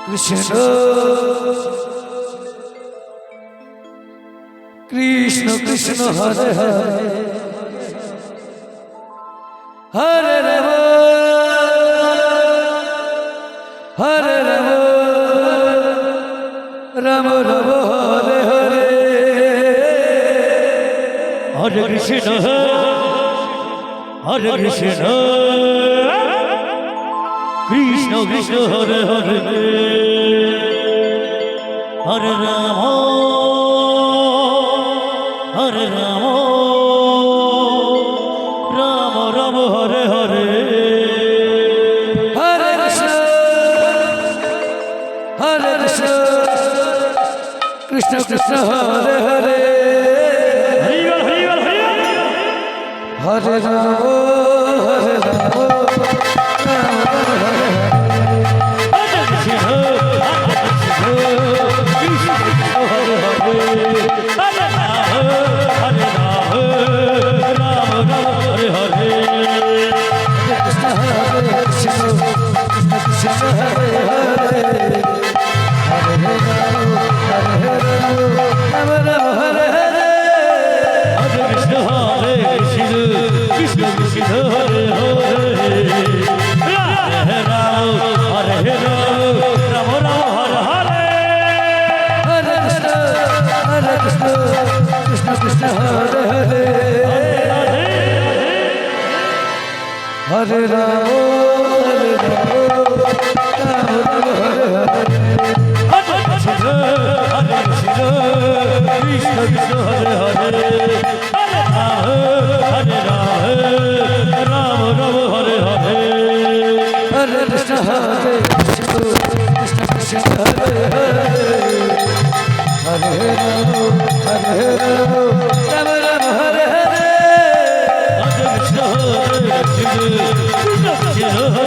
Krishna Krishna Krishna Hare Hare Hare Ram Hare Ram Ram Ram Hare Hare Hare Krishna Hare Krishna Krishna Krishna Hare Hare Hare Ram Hare Ram Ram Ram Hare Hare Hare Krishna Hare Krishna Krishna Krishna Hare Hare Hare Ram Hare Ram Hare Ram Hare Ram Ram Ram Hare Hare Hare Krishna Krishna Krishna Hare Hare Hare Ram Ram Hare Hare Hare Krishna Krishna Krishna Hare Hare Hare Ram Ram Ram Hare Hare Hare Krishna Krishna